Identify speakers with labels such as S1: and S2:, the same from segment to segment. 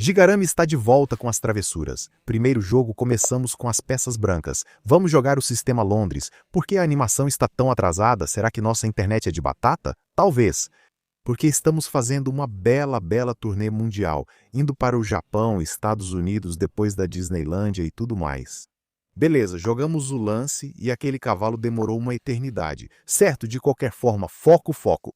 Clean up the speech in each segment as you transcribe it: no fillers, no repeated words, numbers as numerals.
S1: Gigarami está de volta com as travessuras. Primeiro jogo começamos com as peças brancas. Vamos jogar o sistema Londres. Por que a animação está tão atrasada? Será que nossa internet é de batata? Talvez. Porque estamos fazendo uma bela turnê mundial, indo para o Japão, Estados Unidos, depois da Disneylândia e tudo mais. Beleza, jogamos o lance e aquele cavalo demorou uma eternidade. Certo, de qualquer forma, foco, foco.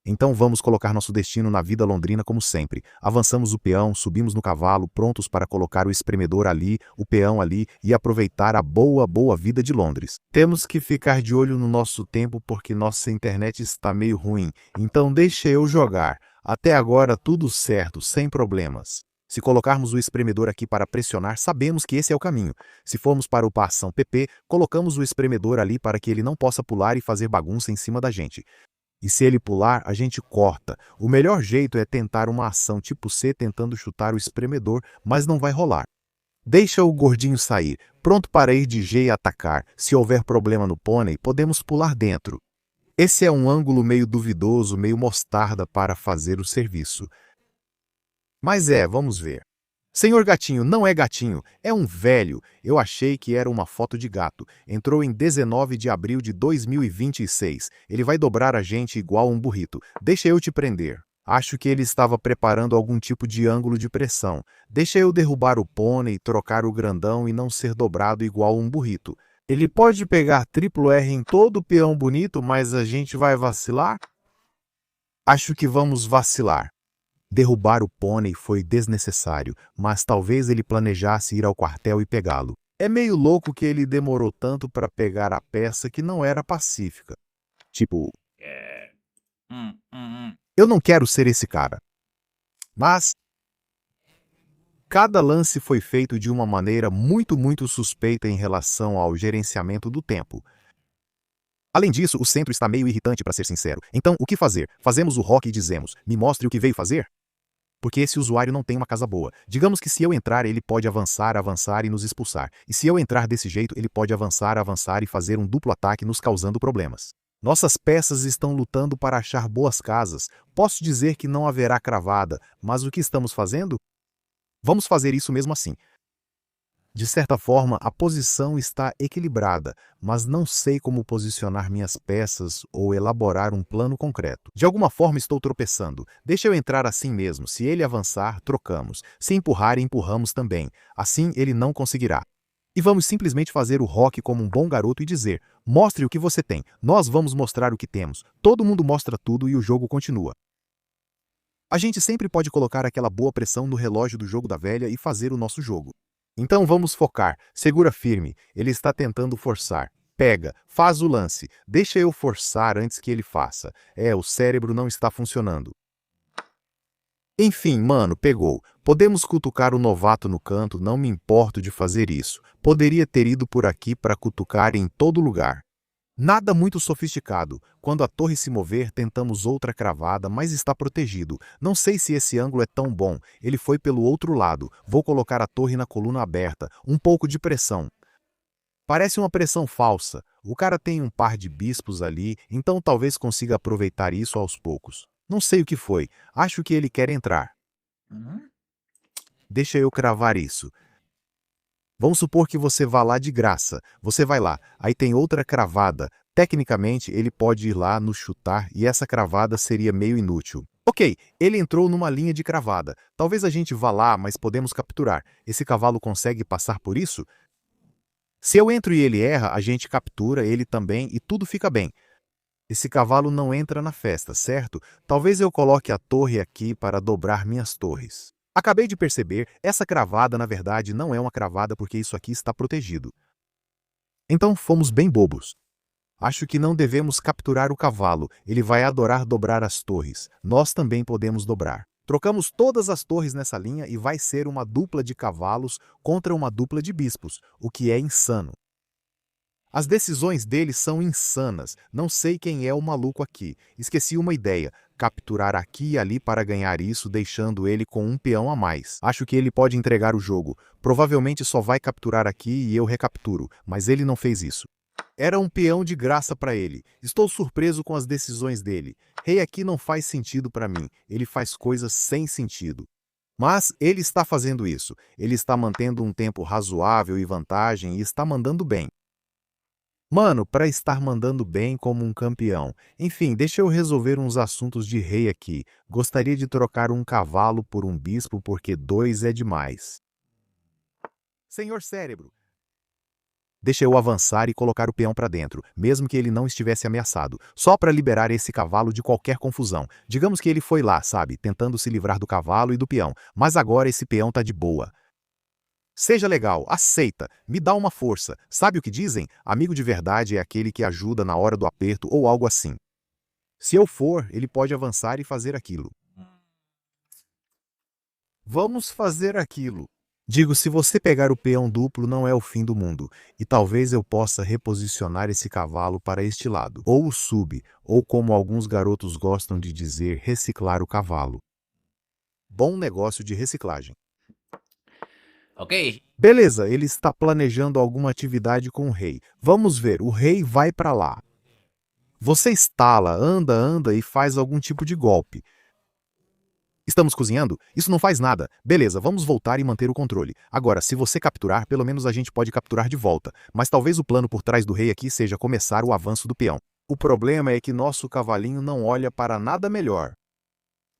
S1: Então vamos colocar nosso destino na vida londrina como sempre. Avançamos o peão, subimos no cavalo, prontos para colocar o espremedor ali, o peão ali e aproveitar a boa vida de Londres. Temos que ficar de olho no nosso tempo porque nossa internet está meio ruim, então deixa eu jogar. Até agora tudo certo, sem problemas. Se colocarmos o espremedor aqui para pressionar, sabemos que esse é o caminho. Se formos para o passão PP, colocamos o espremedor ali para que ele não possa pular e fazer bagunça em cima da gente. E se ele pular, a gente corta. O melhor jeito é tentar uma ação tipo C tentando chutar o espremedor, mas não vai rolar. Deixa o gordinho sair, pronto para ir de G e atacar. Se houver problema no pônei, podemos pular dentro. Esse é um ângulo meio duvidoso, meio mostarda para fazer o serviço. Mas vamos ver. Senhor Gatinho não é gatinho, é um velho. Eu achei que era uma foto de gato. Entrou em 19 de abril de 2026. Ele vai dobrar a gente igual um burrito. Deixa eu te prender. Acho que ele estava preparando algum tipo de ângulo de pressão. Deixa eu derrubar o pônei, trocar o grandão e não ser dobrado igual um burrito. Ele pode pegar triplo R em todo o peão bonito, mas a gente vai vacilar? Acho que vamos vacilar. Derrubar o pônei foi desnecessário, mas talvez ele planejasse ir ao quartel e pegá-lo. É meio louco que ele demorou tanto para pegar a peça que não era pacífica. Tipo, eu não quero ser esse cara. Mas cada lance foi feito de uma maneira muito suspeita em relação ao gerenciamento do tempo. Além disso, o centro está meio irritante, para ser sincero. Então, o que fazer? Fazemos o rock e dizemos, me mostre o que veio fazer? Porque esse usuário não tem uma casa boa. Digamos que se eu entrar, ele pode avançar e nos expulsar. E se eu entrar desse jeito, ele pode avançar e fazer um duplo ataque nos causando problemas. Nossas peças estão lutando para achar boas casas. Posso dizer que não haverá cravada, mas o que estamos fazendo? Vamos fazer isso mesmo assim. De certa forma, a posição está equilibrada, mas não sei como posicionar minhas peças ou elaborar um plano concreto. De alguma forma estou tropeçando. Deixa eu entrar assim mesmo. Se ele avançar, trocamos. Se empurrar, empurramos também. Assim ele não conseguirá. E vamos simplesmente fazer o rock como um bom garoto e dizer, mostre o que você tem. Nós vamos mostrar o que temos. Todo mundo mostra tudo e o jogo continua. A gente sempre pode colocar aquela boa pressão no relógio do jogo da velha e fazer o nosso jogo. Então vamos focar, segura firme, ele está tentando forçar. Pega, faz o lance, deixa eu forçar antes que ele faça. O cérebro não está funcionando. Enfim, mano, pegou. Podemos cutucar o novato no canto, não me importo de fazer isso. Poderia ter ido por aqui para cutucar em todo lugar. Nada muito sofisticado. Quando a torre se mover, tentamos outra cravada, mas está protegido. Não sei se esse ângulo é tão bom. Ele foi pelo outro lado. Vou colocar a torre na coluna aberta. Um pouco de pressão. Parece uma pressão falsa. O cara tem um par de bispos ali, então talvez consiga aproveitar isso aos poucos. Não sei o que foi. Acho que ele quer entrar. Deixa eu cravar isso. Vamos supor que você vá lá de graça. Você vai lá, aí tem outra cravada. Tecnicamente, ele pode ir lá nos chutar e essa cravada seria meio inútil. Ok, ele entrou numa linha de cravada. Talvez a gente vá lá, mas podemos capturar. Esse cavalo consegue passar por isso? Se eu entro e ele erra, a gente captura ele também e tudo fica bem. Esse cavalo não entra na festa, certo? Talvez eu coloque a torre aqui para dobrar minhas torres. Acabei de perceber, essa cravada na verdade não é uma cravada porque isso aqui está protegido. Então fomos bem bobos. Acho que não devemos capturar o cavalo, ele vai adorar dobrar as torres. Nós também podemos dobrar. Trocamos todas as torres nessa linha e vai ser uma dupla de cavalos contra uma dupla de bispos, o que é insano. As decisões dele são insanas. Não sei quem é o maluco aqui. Esqueci uma ideia. Capturar aqui e ali para ganhar isso, deixando ele com um peão a mais. Acho que ele pode entregar o jogo. Provavelmente só vai capturar aqui e eu recapturo, mas ele não fez isso. Era um peão de graça para ele. Estou surpreso com as decisões dele. Rei aqui não faz sentido para mim. Ele faz coisas sem sentido. Mas ele está fazendo isso. Ele está mantendo um tempo razoável e vantagem e está mandando bem. Mano, para estar mandando bem como um campeão. Enfim, deixa eu resolver uns assuntos de rei aqui. Gostaria de trocar um cavalo por um bispo porque 2 é demais. Senhor Cérebro, deixa eu avançar e colocar o peão para dentro, mesmo que ele não estivesse ameaçado, só para liberar esse cavalo de qualquer confusão. Digamos que ele foi lá, sabe, tentando se livrar do cavalo e do peão, mas agora esse peão tá de boa. Seja legal, aceita, me dá uma força. Sabe o que dizem? Amigo de verdade é aquele que ajuda na hora do aperto ou algo assim. Se eu for, ele pode avançar e fazer aquilo. Vamos fazer aquilo. Digo, se você pegar o peão duplo não é o fim do mundo, e talvez eu possa reposicionar esse cavalo para este lado, ou o sub, ou como alguns garotos gostam de dizer, reciclar o cavalo. Bom negócio de reciclagem.
S2: Ok.
S1: Beleza, ele está planejando alguma atividade com o rei. Vamos ver, o rei vai para lá. Você estala, anda e faz algum tipo de golpe. Estamos cozinhando? Isso não faz nada. Beleza, vamos voltar e manter o controle. Agora, se você capturar, pelo menos a gente pode capturar de volta. Mas talvez o plano por trás do rei aqui seja começar o avanço do peão. O problema é que nosso cavalinho não olha para nada melhor.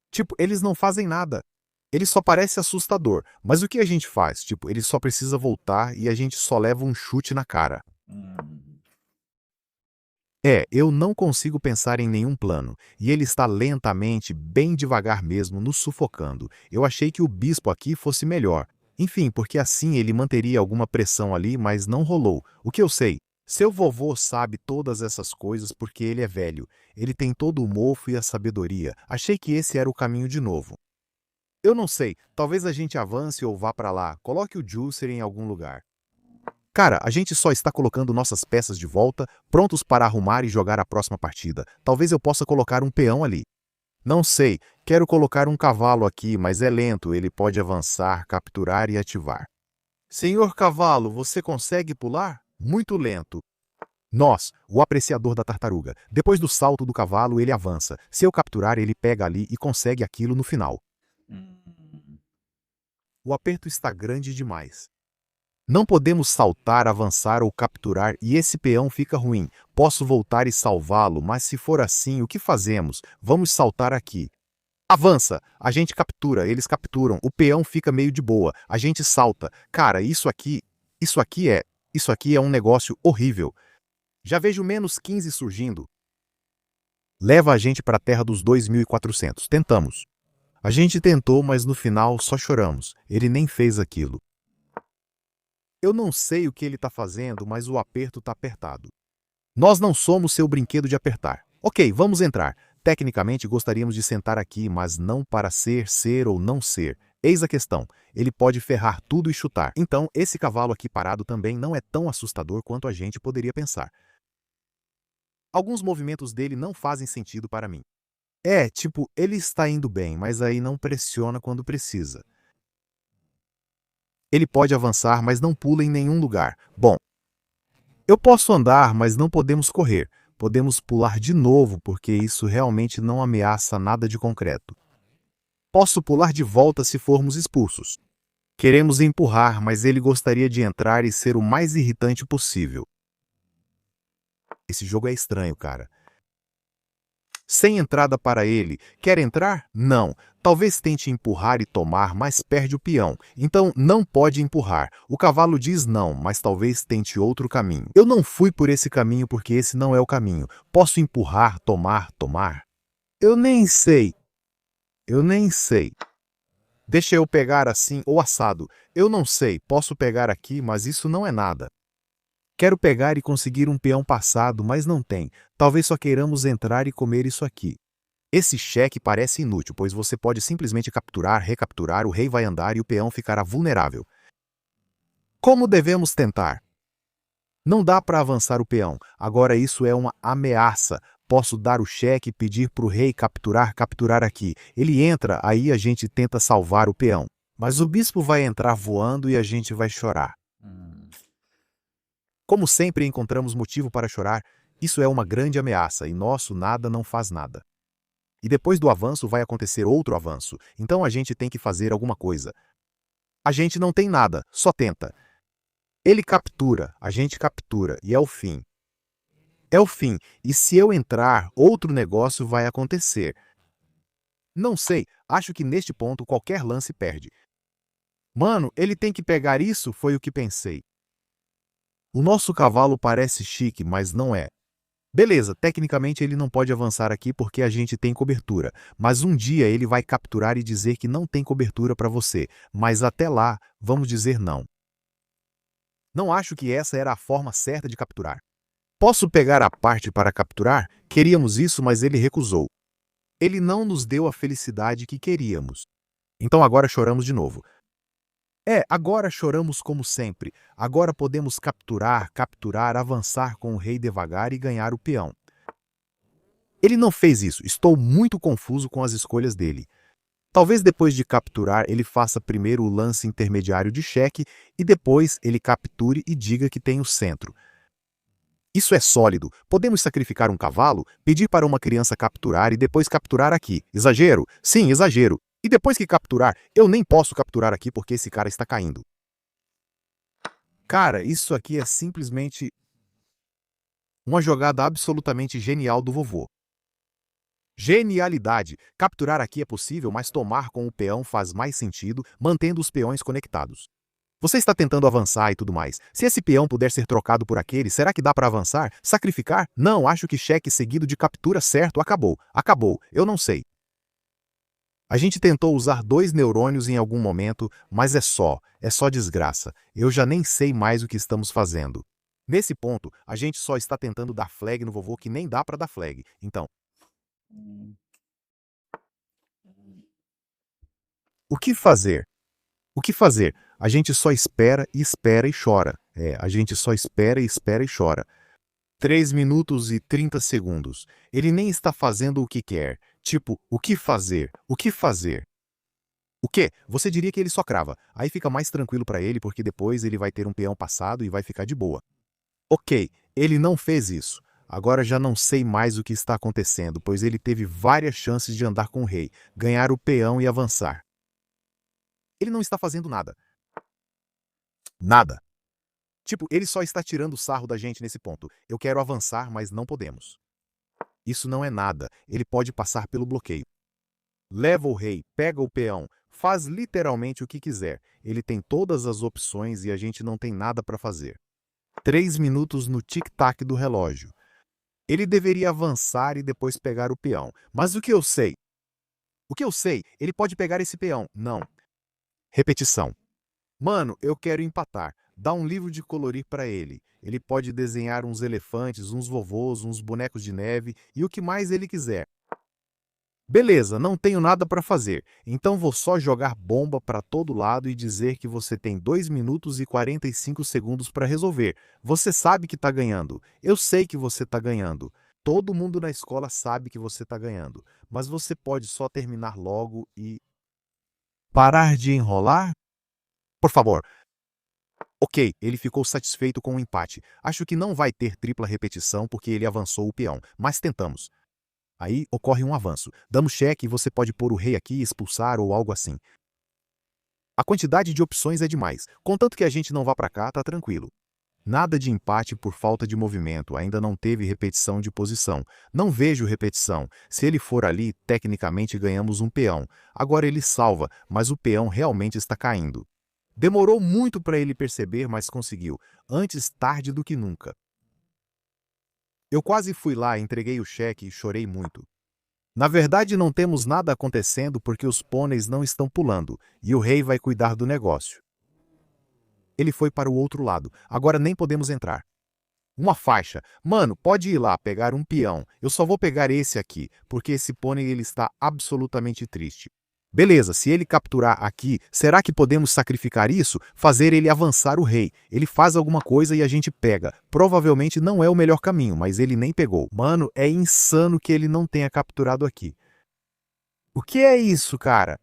S1: Tipo, eles não fazem nada. Ele só parece assustador. Mas o que a gente faz? Tipo, ele só precisa voltar e a gente só leva um chute na cara. Eu não consigo pensar em nenhum plano, e ele está lentamente, bem devagar mesmo, nos sufocando. Eu achei que o bispo aqui fosse melhor. Enfim, porque assim ele manteria alguma pressão ali, mas não rolou. O que eu sei? Seu vovô sabe todas essas coisas porque ele é velho. Ele tem todo o mofo e a sabedoria. Achei que esse era o caminho de novo. Eu não sei, talvez a gente avance ou vá para lá. Coloque o Juicer em algum lugar. Cara, a gente só está colocando nossas peças de volta, prontos para arrumar e jogar a próxima partida. Talvez eu possa colocar um peão ali. Não sei, quero colocar um cavalo aqui, mas é lento, ele pode avançar, capturar e ativar. Senhor cavalo, você consegue pular? Muito lento. Nós, o apreciador da tartaruga. Depois do salto do cavalo, ele avança. Se eu capturar, ele pega ali e consegue aquilo no final. O aperto está grande demais. Não podemos saltar, avançar ou capturar e esse peão fica ruim. Posso voltar e salvá-lo, mas se for assim, o que fazemos? Vamos saltar aqui. Avança! A gente captura, eles capturam, o peão fica meio de boa, a gente salta. Cara, isso aqui é um negócio horrível. Já vejo menos 15 surgindo. Leva a gente para a terra dos 2400. Tentamos. A gente tentou, mas no final só choramos. Ele nem fez aquilo. Eu não sei o que ele está fazendo, mas o aperto está apertado. Nós não somos seu brinquedo de apertar. Ok, vamos entrar. Tecnicamente gostaríamos de sentar aqui, mas não para ser ou não ser. Eis a questão. Ele pode ferrar tudo e chutar. Então, esse cavalo aqui parado também não é tão assustador quanto a gente poderia pensar. Alguns movimentos dele não fazem sentido para mim. Tipo, ele está indo bem, mas aí não pressiona quando precisa. Ele pode avançar, mas não pula em nenhum lugar. Bom, eu posso andar, mas não podemos correr. Podemos pular de novo, porque isso realmente não ameaça nada de concreto. Posso pular de volta se formos expulsos. Queremos empurrar, mas ele gostaria de entrar e ser o mais irritante possível. Esse jogo é estranho, cara. Sem entrada para ele. Quer entrar? Não. Talvez tente empurrar e tomar, mas perde o peão. Então não pode empurrar. O cavalo diz não, mas talvez tente outro caminho. Eu não fui por esse caminho porque esse não é o caminho. Posso empurrar, tomar? Eu nem sei. Deixa eu pegar assim ou assado. Eu não sei. Posso pegar aqui, mas isso não é nada. Quero pegar e conseguir um peão passado, mas não tem. Talvez só queiramos entrar e comer isso aqui. Esse cheque parece inútil, pois você pode simplesmente capturar, recapturar, o rei vai andar e o peão ficará vulnerável. Como devemos tentar? Não dá para avançar o peão. Agora isso é uma ameaça. Posso dar o cheque e pedir para o rei capturar aqui. Ele entra, aí a gente tenta salvar o peão. Mas o bispo vai entrar voando e a gente vai chorar. Como sempre encontramos motivo para chorar, isso é uma grande ameaça e nosso nada não faz nada. E depois do avanço vai acontecer outro avanço. Então a gente tem que fazer alguma coisa. A gente não tem nada, só tenta. Ele captura, a gente captura, e é o fim. É o fim. E se eu entrar, outro negócio vai acontecer. Não sei, acho que neste ponto qualquer lance perde. Mano, ele tem que pegar isso, foi o que pensei. O nosso cavalo parece chique, mas não é. Beleza, tecnicamente ele não pode avançar aqui porque a gente tem cobertura, mas um dia ele vai capturar e dizer que não tem cobertura para você, mas até lá, vamos dizer não. Não acho que essa era a forma certa de capturar. Posso pegar a parte para capturar? Queríamos isso, mas ele recusou. Ele não nos deu a felicidade que queríamos. Então agora choramos de novo. Agora choramos como sempre. Agora podemos capturar, avançar com o rei devagar e ganhar o peão. Ele não fez isso. Estou muito confuso com as escolhas dele. Talvez depois de capturar ele faça primeiro o lance intermediário de cheque e depois ele capture e diga que tem o centro. Isso é sólido. Podemos sacrificar um cavalo, pedir para uma criança capturar e depois capturar aqui. Exagero? Sim, exagero. E depois que capturar, eu nem posso capturar aqui porque esse cara está caindo. Cara, isso aqui é simplesmente uma jogada absolutamente genial do vovô. Genialidade! Capturar aqui é possível, mas tomar com o peão faz mais sentido, mantendo os peões conectados. Você está tentando avançar e tudo mais. Se esse peão puder ser trocado por aquele, será que dá para avançar? Sacrificar? Não, acho que cheque seguido de captura certo acabou. Acabou, eu não sei. A gente tentou usar 2 neurônios em algum momento, mas é só desgraça. Eu já nem sei mais o que estamos fazendo. Nesse ponto, a gente só está tentando dar flag no vovô que nem dá para dar flag. Então, o que fazer? O que fazer? A gente só espera e chora. A gente só espera e chora. 3 minutos e 30 segundos. Ele nem está fazendo o que quer. Tipo, o que fazer? O que fazer? O quê? Você diria que ele só crava. Aí fica mais tranquilo para ele porque depois ele vai ter um peão passado e vai ficar de boa. Ok, ele não fez isso. Agora já não sei mais o que está acontecendo, pois ele teve várias chances de andar com o rei, ganhar o peão e avançar. Ele não está fazendo nada. Nada. Tipo, ele só está tirando sarro da gente nesse ponto. Eu quero avançar, mas não podemos. Isso não é nada. Ele pode passar pelo bloqueio. Leva o rei, pega o peão, faz literalmente o que quiser. Ele tem todas as opções e a gente não tem nada para fazer. 3 minutos no tic-tac do relógio. Ele deveria avançar e depois pegar o peão. Mas o que eu sei? O que eu sei? Ele pode pegar esse peão. Não. Repetição. Mano, eu quero empatar. Dá um livro de colorir para ele. Ele pode desenhar uns elefantes, uns vovôs, uns bonecos de neve e o que mais ele quiser. Beleza, não tenho nada para fazer, então vou só jogar bomba para todo lado e dizer que você tem 2 minutos e 45 segundos para resolver. Você sabe que está ganhando. Eu sei que você está ganhando. Todo mundo na escola sabe que você está ganhando. Mas você pode só terminar logo e... parar de enrolar? Por favor. Ok, ele ficou satisfeito com o empate. Acho que não vai ter tripla repetição porque ele avançou o peão, mas tentamos. Aí ocorre um avanço. Damos cheque e você pode pôr o rei aqui, expulsar ou algo assim. A quantidade de opções é demais. Contanto que a gente não vá para cá, tá tranquilo. Nada de empate por falta de movimento, ainda não teve repetição de posição. Não vejo repetição. Se ele for ali, tecnicamente ganhamos um peão. Agora ele salva, mas o peão realmente está caindo. Demorou muito para ele perceber, mas conseguiu. Antes tarde do que nunca. Eu quase fui lá, entreguei o cheque e chorei muito. Na verdade, não temos nada acontecendo porque os pôneis não estão pulando, e o rei vai cuidar do negócio. Ele foi para o outro lado, agora nem podemos entrar. Uma faixa. Mano, pode ir lá pegar um peão. Eu só vou pegar esse aqui, porque esse pônei ele está absolutamente triste. Beleza, se ele capturar aqui, será que podemos sacrificar isso? Fazer ele avançar o rei. Ele faz alguma coisa e a gente pega. Provavelmente não é o melhor caminho, mas ele nem pegou. Mano, é insano que ele não tenha capturado aqui. O que é isso, cara?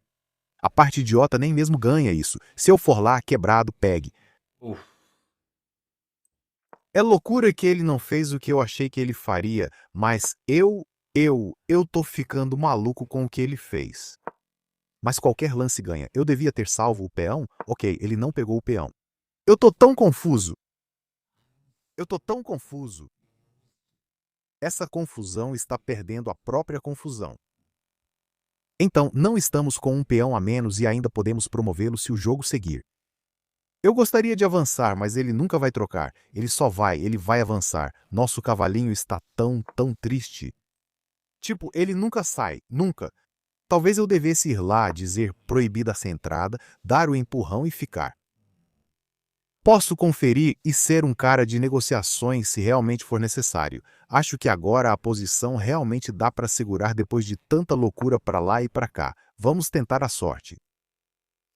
S1: A parte idiota nem mesmo ganha isso. Se eu for lá, quebrado, pegue.
S2: Uf.
S1: É loucura que ele não fez o que eu achei que ele faria, mas eu Eu tô ficando maluco com o que ele fez. Mas qualquer lance ganha. Eu devia ter salvo o peão? Ok, ele não pegou o peão. Eu tô tão confuso. Eu tô tão confuso. Essa confusão está perdendo a própria confusão. Então, não estamos com um peão a menos e ainda podemos promovê-lo se o jogo seguir. Eu gostaria de avançar, mas ele nunca vai trocar. Ele vai avançar. Nosso cavalinho está tão triste. Tipo, ele nunca sai, nunca. Talvez eu devesse ir lá, dizer proibida essa entrada, dar o empurrão e ficar. Posso conferir e ser um cara de negociações se realmente for necessário. Acho que agora a posição realmente dá para segurar depois de tanta loucura para lá e para cá. Vamos tentar a sorte.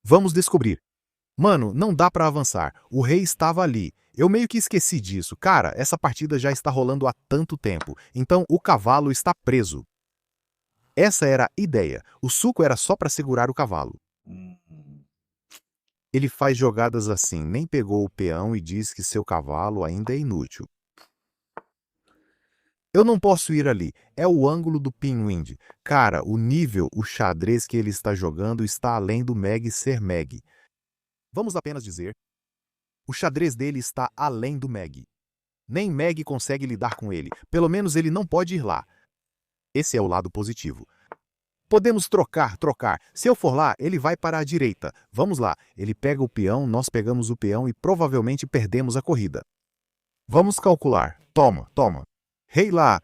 S1: Vamos descobrir. Mano, não dá para avançar. O rei estava ali. Eu meio que esqueci disso. Cara, essa partida já está rolando há tanto tempo. Então o cavalo está preso. Essa era a ideia. O suco era só para segurar o cavalo. Ele faz jogadas assim, nem pegou o peão e diz que seu cavalo ainda é inútil. Eu não posso ir ali. É o ângulo do Pinwind. Cara, o xadrez que ele está jogando está além do Meg ser Meg. Vamos apenas dizer, o xadrez dele está além do Meg. Nem Meg consegue lidar com ele. Pelo menos ele não pode ir lá. Esse é o lado positivo. Podemos trocar. Se eu for lá, ele vai para a direita. Vamos lá. Ele pega o peão, nós pegamos o peão e provavelmente perdemos a corrida. Vamos calcular. Toma. Rei lá.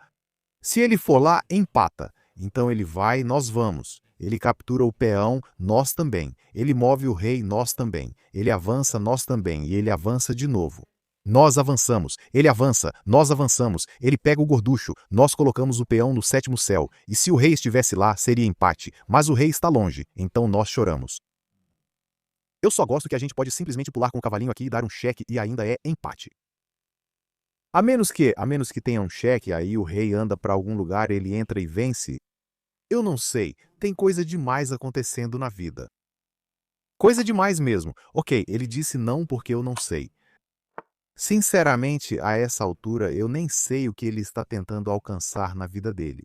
S1: Se ele for lá, empata. Então ele vai, nós vamos. Ele captura o peão, nós também. Ele move o rei, nós também. Ele avança, nós também. E ele avança de novo. Nós avançamos, ele avança, nós avançamos, ele pega o gorducho, nós colocamos o peão no sétimo céu, e se o rei estivesse lá, seria empate, mas o rei está longe, então nós choramos. Eu só gosto que a gente pode simplesmente pular com o cavalinho aqui e dar um cheque e ainda é empate. A menos que tenha um cheque, aí o rei anda para algum lugar, ele entra e vence. Eu não sei, tem coisa demais acontecendo na vida. Coisa demais mesmo. Ok, ele disse não porque eu não sei. Sinceramente, a essa altura, eu nem sei o que ele está tentando alcançar na vida dele.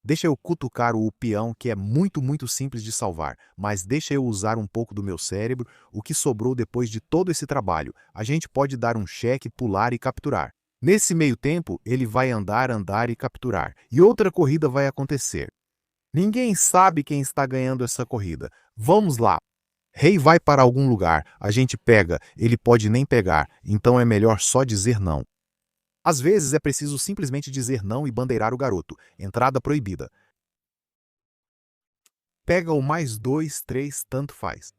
S1: Deixa eu cutucar o peão, que é muito simples de salvar, mas deixa eu usar um pouco do meu cérebro, o que sobrou depois de todo esse trabalho. A gente pode dar um cheque, pular e capturar. Nesse meio tempo, ele vai andar e capturar, e outra corrida vai acontecer. Ninguém sabe quem está ganhando essa corrida. Vamos lá. Rei vai para algum lugar, a gente pega, ele pode nem pegar, então é melhor só dizer não. Às vezes é preciso simplesmente dizer não e bandeirar o garoto. Entrada proibida. Pega o mais 2, 3, tanto faz.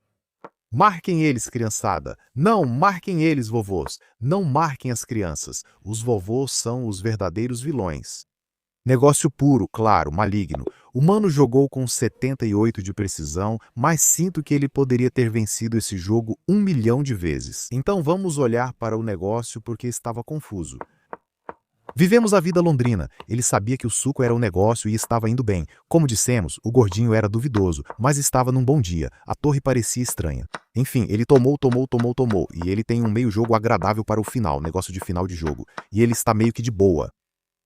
S1: Marquem eles, criançada. Não, marquem eles, vovôs. Não marquem as crianças. Os vovôs são os verdadeiros vilões. Negócio puro, claro, maligno. O mano jogou com 78 de precisão, mas sinto que ele poderia ter vencido esse jogo 1 milhão de vezes. Então vamos olhar para o negócio porque estava confuso. Vivemos a vida londrina. Ele sabia que o suco era um negócio e estava indo bem. Como dissemos, o gordinho era duvidoso, mas estava num bom dia. A torre parecia estranha. Enfim, ele tomou, e ele tem um meio jogo agradável para o final, negócio de final de jogo. E ele está meio que de boa.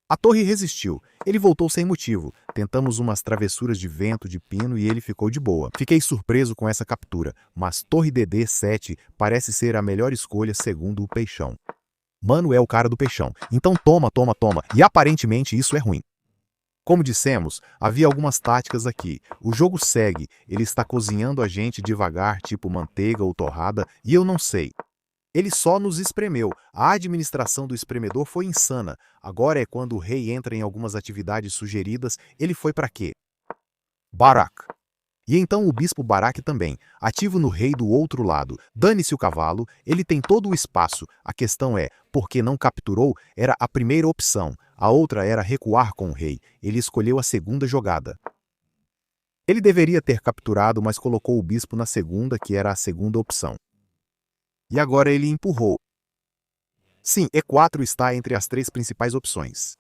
S1: A torre resistiu. Ele voltou sem motivo. Tentamos umas travessuras de vento de pino e ele ficou de boa. Fiquei surpreso com essa captura, mas torre DD7 parece ser a melhor escolha segundo o peixão. Mano é o cara do peixão, então toma, e aparentemente isso é ruim. Como dissemos, havia algumas táticas aqui. O jogo segue, ele está cozinhando a gente devagar, tipo manteiga ou torrada, e eu não sei. Ele só nos espremeu. A administração do espremedor foi insana. Agora é quando o rei entra em algumas atividades sugeridas, ele foi para quê? Barak. E então o bispo Barak também, ativo no rei do outro lado. Dane-se o cavalo, ele tem todo o espaço. A questão é, por que não capturou? Era a primeira opção. A outra era recuar com o rei. Ele escolheu a segunda jogada. Ele deveria ter capturado, mas colocou o bispo na segunda, que era a segunda opção. E agora ele empurrou. Sim, E4 está entre as 3 principais opções.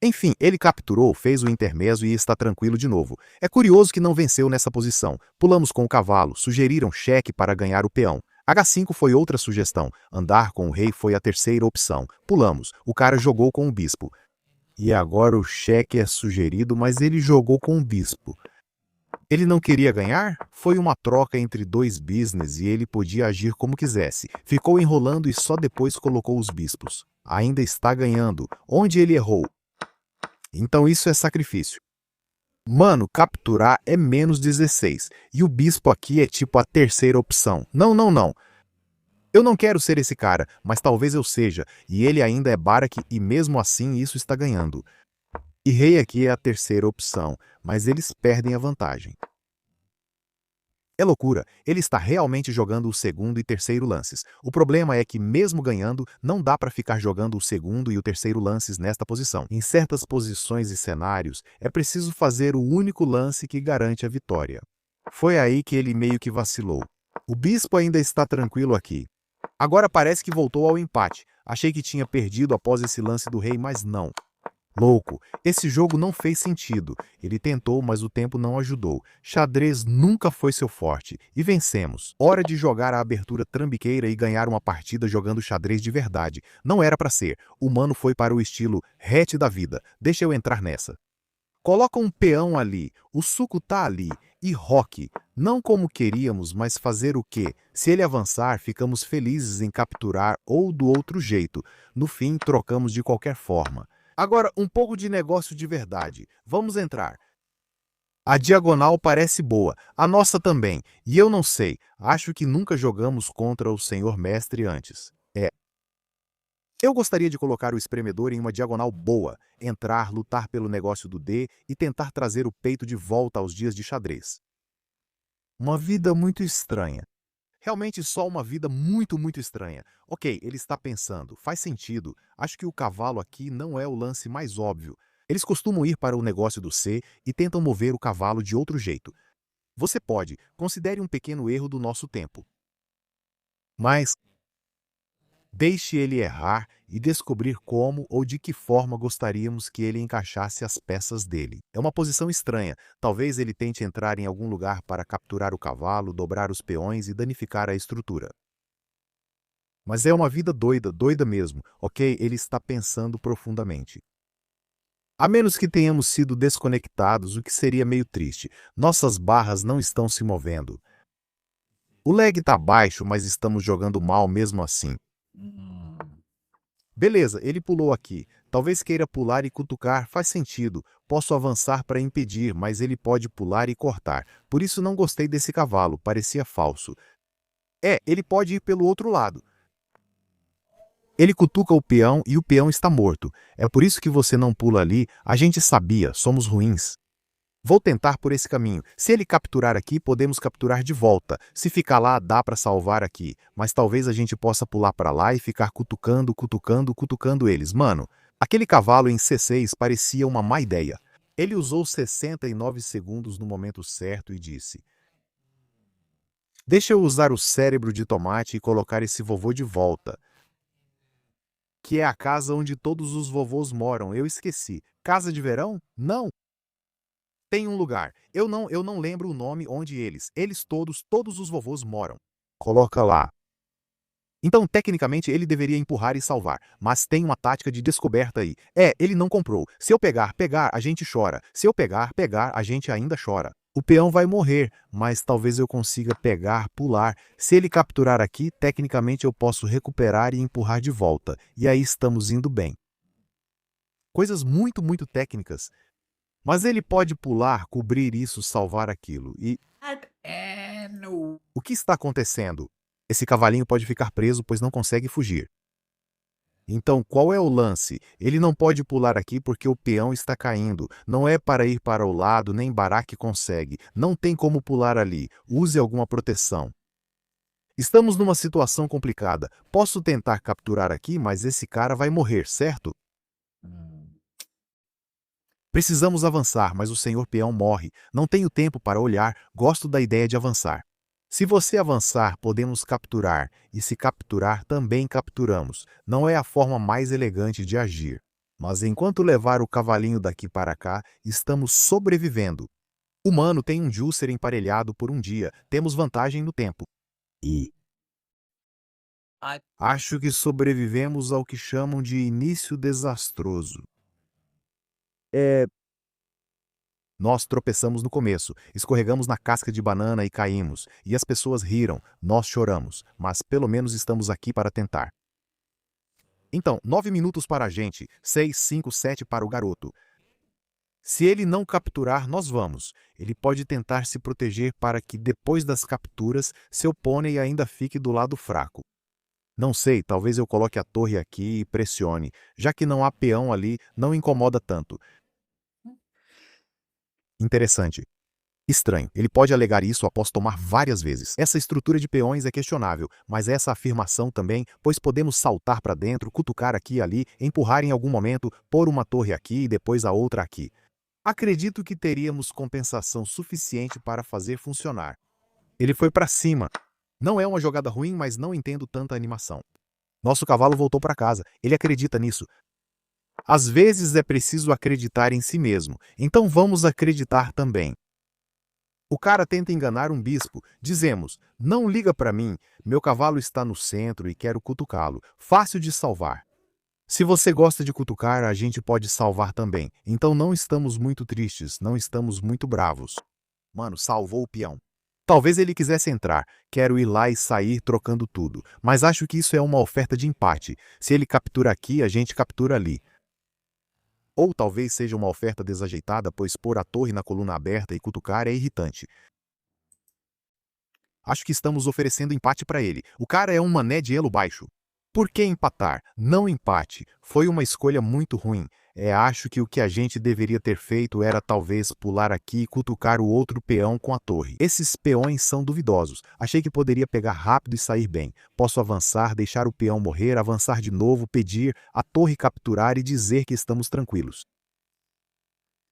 S1: Enfim, ele capturou, fez o intermezzo e está tranquilo de novo. É curioso que não venceu nessa posição. Pulamos com o cavalo, sugeriram cheque para ganhar o peão. H5 foi outra sugestão. Andar com o rei foi a terceira opção. Pulamos. O cara jogou com o bispo. E agora o cheque é sugerido, mas ele jogou com o bispo. Ele não queria ganhar? Foi uma troca entre dois business e ele podia agir como quisesse. Ficou enrolando e só depois colocou os bispos. Ainda está ganhando. Onde ele errou? Então isso é sacrifício. Mano, capturar é menos 16. E o bispo aqui é tipo a terceira opção. Não, não, não. Eu não quero ser esse cara, mas talvez eu seja. E ele ainda é Barak e mesmo assim isso está ganhando. E rei aqui é a terceira opção, mas eles perdem a vantagem. É loucura, ele está realmente jogando o segundo e terceiro lances. O problema é que, mesmo ganhando, não dá para ficar jogando o segundo e o terceiro lances nesta posição. Em certas posições e cenários, é preciso fazer o único lance que garante a vitória. Foi aí que ele meio que vacilou. O bispo ainda está tranquilo aqui. Agora parece que voltou ao empate. Achei que tinha perdido após esse lance do rei, mas não. Louco, esse jogo não fez sentido. Ele tentou, mas o tempo não ajudou. Xadrez nunca foi seu forte. E vencemos. Hora de jogar a abertura trambiqueira e ganhar uma partida jogando xadrez de verdade. Não era pra ser. O mano foi para o estilo hatch da vida. Deixa eu entrar nessa. Coloca um peão ali. O suco tá ali. E roque. Não como queríamos, mas fazer o quê? Se ele avançar, ficamos felizes em capturar ou do outro jeito. No fim, trocamos de qualquer forma. Agora, um pouco de negócio de verdade. Vamos entrar. A diagonal parece boa, a nossa também, e eu não sei, acho que nunca jogamos contra o senhor mestre antes. Eu gostaria de colocar o espremedor em uma diagonal boa, entrar, lutar pelo negócio do D e tentar trazer o peito de volta aos dias de xadrez. Uma vida muito estranha. Realmente só uma vida muito estranha. Ok, ele está pensando, faz sentido. Acho que o cavalo aqui não é o lance mais óbvio. Eles costumam ir para o negócio do C e tentam mover o cavalo de outro jeito. Você pode, considere um pequeno erro do nosso tempo. Mas deixe ele errar e descobrir como ou de que forma gostaríamos que ele encaixasse as peças dele. É uma posição estranha. Talvez ele tente entrar em algum lugar para capturar o cavalo, dobrar os peões e danificar a estrutura. Mas é uma vida doida, doida mesmo, ok? Ele está pensando profundamente. A menos que tenhamos sido desconectados, o que seria meio triste. Nossas barras não estão se movendo. O lag está baixo, mas estamos jogando mal mesmo assim. Beleza, ele pulou aqui. Talvez queira pular e cutucar, faz sentido. Posso avançar para impedir, mas ele pode pular e cortar. Por isso não gostei desse cavalo, parecia falso. Ele pode ir pelo outro lado. Ele cutuca o peão e o peão está morto. É por isso que você não pula ali, a gente sabia, somos ruins. Vou tentar por esse caminho. Se ele capturar aqui, podemos capturar de volta. Se ficar lá, dá para salvar aqui. Mas talvez a gente possa pular para lá e ficar cutucando, cutucando, cutucando eles. Mano, aquele cavalo em C6 parecia uma má ideia. Ele usou 69 segundos no momento certo e disse: deixa eu usar o cérebro de tomate e colocar esse vovô de volta. Que é a casa onde todos os vovôs moram. Eu esqueci. Casa de verão? Não. Tem um lugar. Eu não lembro o nome onde eles todos os vovôs moram. Coloca lá. Então, tecnicamente, ele deveria empurrar e salvar, mas tem uma tática de descoberta aí. Ele não comprou. Se eu pegar, a gente chora. Se eu pegar, a gente ainda chora. O peão vai morrer, mas talvez eu consiga pegar, pular. Se ele capturar aqui, tecnicamente eu posso recuperar e empurrar de volta. E aí estamos indo bem. Coisas muito técnicas. Mas ele pode pular, cobrir isso, salvar aquilo. E o que está acontecendo? Esse cavalinho pode ficar preso, pois não consegue fugir. Então, qual é o lance? Ele não pode pular aqui porque o peão está caindo. Não é para ir para o lado, nem Barak consegue. Não tem como pular ali. Use alguma proteção. Estamos numa situação complicada. Posso tentar capturar aqui, mas esse cara vai morrer, certo? Precisamos avançar, mas o senhor peão morre. Não tenho tempo para olhar, gosto da ideia de avançar. Se você avançar, podemos capturar, e se capturar, também capturamos. Não é a forma mais elegante de agir. Mas enquanto levar o cavalinho daqui para cá, estamos sobrevivendo. O humano tem um juicer emparelhado por um dia, temos vantagem no tempo. E acho que sobrevivemos ao que chamam de início desastroso. É... Nós tropeçamos no começo, escorregamos na casca de banana e caímos, e as pessoas riram, nós choramos, mas pelo menos estamos aqui para tentar. Então, 9 minutos para a gente, 6, 5, 7 para o garoto. Se ele não capturar, nós vamos. Ele pode tentar se proteger para que depois das capturas, seu pônei ainda fique do lado fraco. Não sei, talvez eu coloque a torre aqui e pressione. Já que não há peão ali, não incomoda tanto. Interessante. Estranho, ele pode alegar isso após tomar várias vezes. Essa estrutura de peões é questionável, mas essa afirmação também, pois podemos saltar para dentro, cutucar aqui e ali, empurrar em algum momento, pôr uma torre aqui e depois a outra aqui. Acredito que teríamos compensação suficiente para fazer funcionar. Ele foi para cima. Não é uma jogada ruim, mas não entendo tanta animação. Nosso cavalo voltou para casa. Ele acredita nisso. Às vezes é preciso acreditar em si mesmo, então vamos acreditar também. O cara tenta enganar um bispo. Dizemos, não liga para mim, meu cavalo está no centro e quero cutucá-lo. Fácil de salvar. Se você gosta de cutucar, a gente pode salvar também. Então não estamos muito tristes, não estamos muito bravos. Mano, salvou o peão. Talvez ele quisesse entrar. Quero ir lá e sair trocando tudo. Mas acho que isso é uma oferta de empate. Se ele captura aqui, a gente captura ali. Ou talvez seja uma oferta desajeitada, pois pôr a torre na coluna aberta e cutucar é irritante. Acho que estamos oferecendo empate para ele. O cara é um mané de elo baixo. Por que empatar? Não empate. Foi uma escolha muito ruim. Acho que o que a gente deveria ter feito era talvez pular aqui e cutucar o outro peão com a torre. Esses peões são duvidosos. Achei que poderia pegar rápido e sair bem. Posso avançar, deixar o peão morrer, avançar de novo, pedir, a torre capturar e dizer que estamos tranquilos.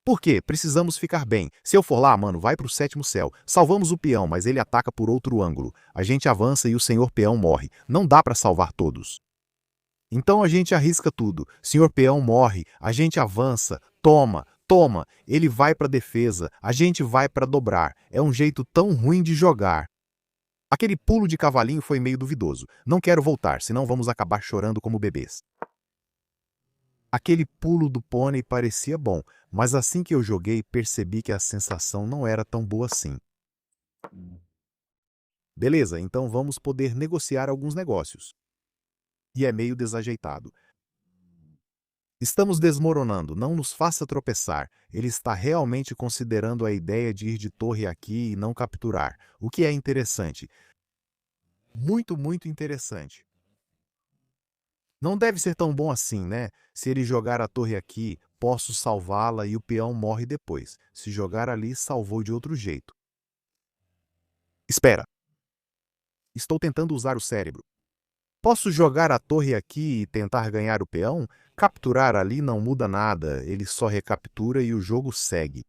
S1: Por quê? Precisamos ficar bem. Se eu for lá, mano, vai pro sétimo céu. Salvamos o peão, mas ele ataca por outro ângulo. A gente avança e o senhor peão morre. Não dá para salvar todos. Então a gente arrisca tudo. Senhor peão morre, a gente avança, toma, toma, ele vai para defesa, a gente vai para dobrar. É um jeito tão ruim de jogar. Aquele pulo de cavalinho foi meio duvidoso. Não quero voltar, senão vamos acabar chorando como bebês. Aquele pulo do pônei parecia bom, mas assim que eu joguei percebi que a sensação não era tão boa assim. Beleza, então vamos poder negociar alguns negócios. E é meio desajeitado. Estamos desmoronando, não nos faça tropeçar. Ele está realmente considerando a ideia de ir de torre aqui e não capturar, o que é interessante. Muito, muito interessante. Não deve ser tão bom assim, né? Se ele jogar a torre aqui, posso salvá-la e o peão morre depois. Se jogar ali, salvou de outro jeito. Espera. Estou tentando usar o cérebro. Posso jogar a torre aqui e tentar ganhar o peão? Capturar ali não muda nada, ele só recaptura e o jogo segue.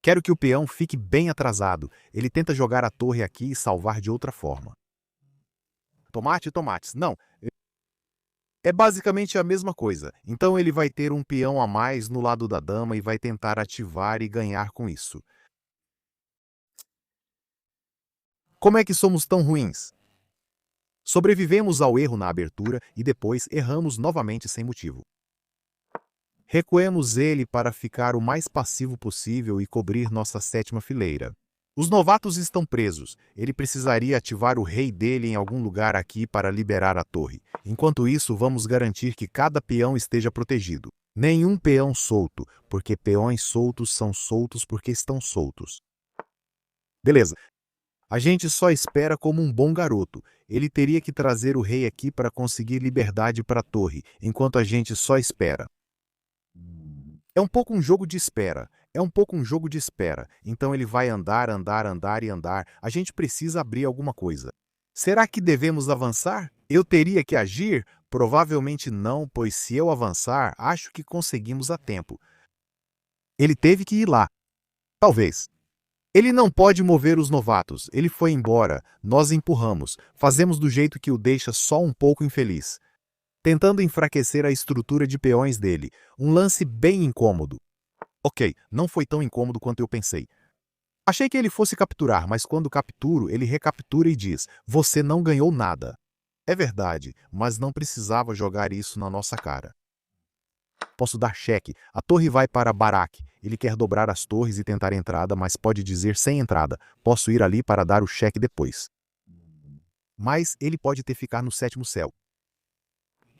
S1: Quero que o peão fique bem atrasado. Ele tenta jogar a torre aqui e salvar de outra forma. Tomate, tomates. Não. É basicamente a mesma coisa. Então ele vai ter um peão a mais no lado da dama e vai tentar ativar e ganhar com isso. Como é que somos tão ruins? Sobrevivemos ao erro na abertura e depois erramos novamente sem motivo. Recuemos ele para ficar o mais passivo possível e cobrir nossa sétima fileira. Os novatos estão presos. Ele precisaria ativar o rei dele em algum lugar aqui para liberar a torre. Enquanto isso, vamos garantir que cada peão esteja protegido. Nenhum peão solto, porque peões soltos são soltos porque estão soltos. Beleza. A gente só espera como um bom garoto. Ele teria que trazer o rei aqui para conseguir liberdade para a torre, enquanto a gente só espera. É um pouco um jogo de espera. É um pouco um jogo de espera. Então ele vai andar, andar, andar e andar. A gente precisa abrir alguma coisa. Será que devemos avançar? Eu teria que agir? Provavelmente não, pois se eu avançar, acho que conseguimos a tempo. Ele teve que ir lá. Talvez. Ele não pode mover os novatos. Ele foi embora. Nós empurramos. Fazemos do jeito que o deixa só um pouco infeliz. Tentando enfraquecer a estrutura de peões dele. Um lance bem incômodo. Ok, não foi tão incômodo quanto eu pensei. Achei que ele fosse capturar, mas quando capturo, ele recaptura e diz: você não ganhou nada. É verdade, mas não precisava jogar isso na nossa cara. Posso dar cheque. A torre vai para Barak. Ele quer dobrar as torres e tentar entrada, mas pode dizer sem entrada. Posso ir ali para dar o cheque depois. Mas ele pode ter ficar no sétimo céu.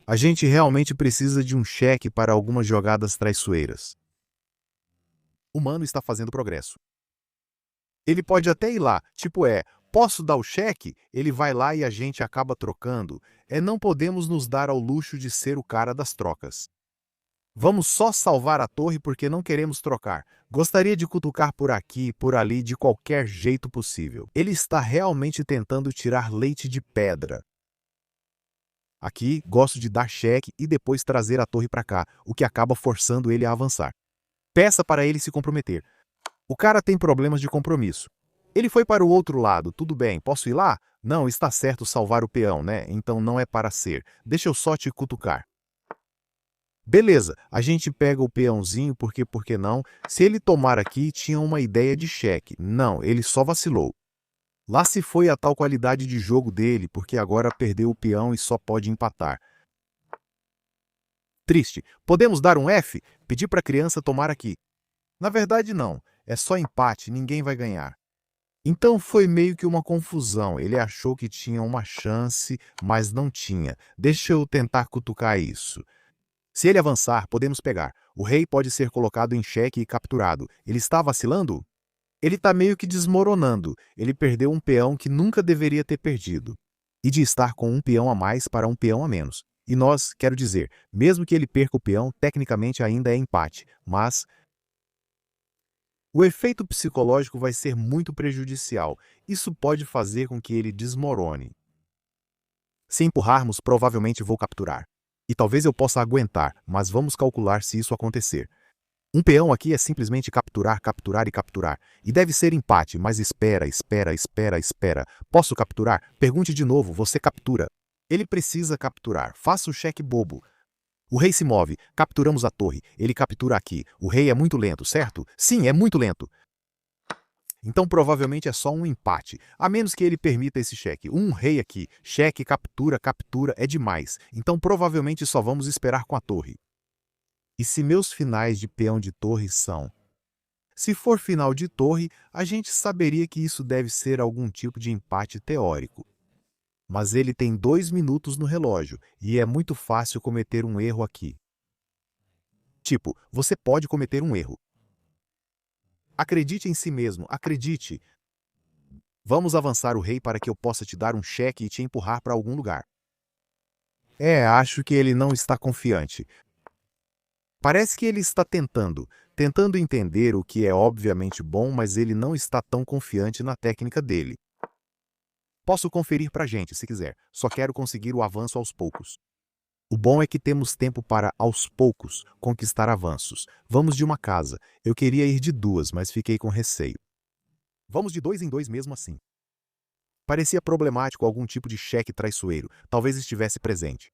S1: A gente realmente precisa de um cheque para algumas jogadas traiçoeiras. O mano está fazendo progresso. Ele pode até ir lá, posso dar o cheque? Ele vai lá e a gente acaba trocando. Não podemos nos dar ao luxo de ser o cara das trocas. Vamos só salvar a torre porque não queremos trocar. Gostaria de cutucar por aqui e por ali de qualquer jeito possível. Ele está realmente tentando tirar leite de pedra. Aqui, gosto de dar cheque e depois trazer a torre para cá, o que acaba forçando ele a avançar. Peça para ele se comprometer. O cara tem problemas de compromisso. Ele foi para o outro lado, tudo bem, posso ir lá? Não, está certo salvar o peão, né? Então não é para ser. Deixa eu só te cutucar. Beleza, a gente pega o peãozinho porque, por que não? Se ele tomar aqui, tinha uma ideia de cheque. Não, ele só vacilou. Lá se foi a tal qualidade de jogo dele, porque agora perdeu o peão e só pode empatar. Triste. Podemos dar um F? Pedir para a criança tomar aqui. Na verdade, não. É só empate, ninguém vai ganhar. Então foi meio que uma confusão. Ele achou que tinha uma chance, mas não tinha. Deixa eu tentar cutucar isso. Se ele avançar, podemos pegar. O rei pode ser colocado em xeque e capturado. Ele está vacilando? Ele está meio que desmoronando. Ele perdeu um peão que nunca deveria ter perdido. E de estar com um peão a mais para um peão a menos. E nós, quero dizer, mesmo que ele perca o peão, tecnicamente ainda é empate. Mas o efeito psicológico vai ser muito prejudicial. Isso pode fazer com que ele desmorone. Se empurrarmos, provavelmente vou capturar. E talvez eu possa aguentar, mas vamos calcular se isso acontecer. Um peão aqui é simplesmente capturar, capturar e capturar. E deve ser empate, mas espera, espera, espera, espera. Posso capturar? Pergunte de novo, você captura. Ele precisa capturar. Faça o cheque bobo. O rei se move. Capturamos a torre. Ele captura aqui. O rei é muito lento, certo? Sim, é muito lento. Então provavelmente é só um empate, a menos que ele permita esse cheque. Um rei aqui, cheque, captura, captura, é demais. Então provavelmente só vamos esperar com a torre. E se meus finais de peão de torre são... Se for final de torre, a gente saberia que isso deve ser algum tipo de empate teórico. Mas ele tem 2 minutos no relógio, e é muito fácil cometer um erro aqui. Você pode cometer um erro. Acredite em si mesmo, acredite. Vamos avançar o rei para que eu possa te dar um cheque e te empurrar para algum lugar. Acho que ele não está confiante. Parece que ele está tentando entender o que é obviamente bom, mas ele não está tão confiante na técnica dele. Posso conferir pra gente, se quiser. Só quero conseguir o avanço aos poucos. O bom é que temos tempo para, aos poucos, conquistar avanços. Vamos de uma casa. Eu queria ir de 2, mas fiquei com receio. Vamos de 2 em 2 mesmo assim. Parecia problemático algum tipo de cheque traiçoeiro. Talvez estivesse presente.